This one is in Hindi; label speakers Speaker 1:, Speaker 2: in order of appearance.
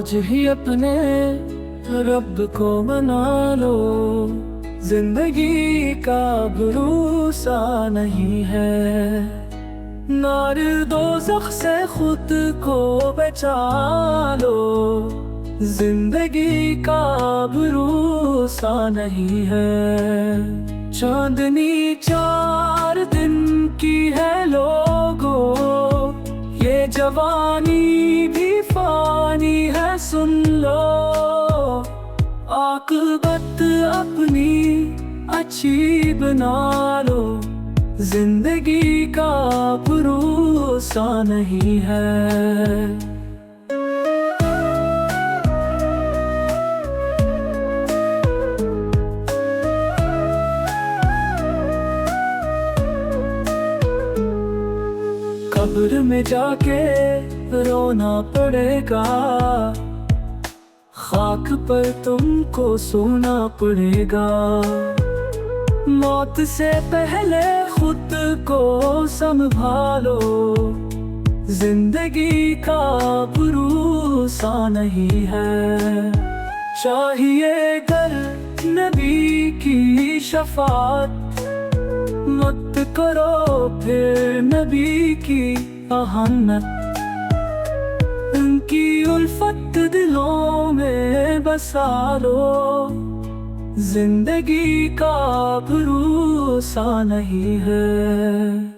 Speaker 1: आज ही अपने रब को मना लो, जिंदगी का भरोसा नहीं है। नार दोज़ख से खुद को बचा लो, जिंदगी का भरोसा नहीं है। चांदनी 4 दिन की है लोगो, ये जवानी भी फानी है सुन लो। आक़िबत अपनी अच्छी बना लो, जिंदगी का भरोसा नहीं है। कब्र में जाके रोना पड़ेगा, खाक पर तुमको सोना पड़ेगा। मौत से पहले खुद को संभालो, जिंदगी का भरोसा नहीं है। चाहिए गर नबी की शफाअत, मत करो फिर नबी की अहन्नत। उनकी उल्फत दिलों में बसा लो, जिंदगी का भरोसा नहीं है।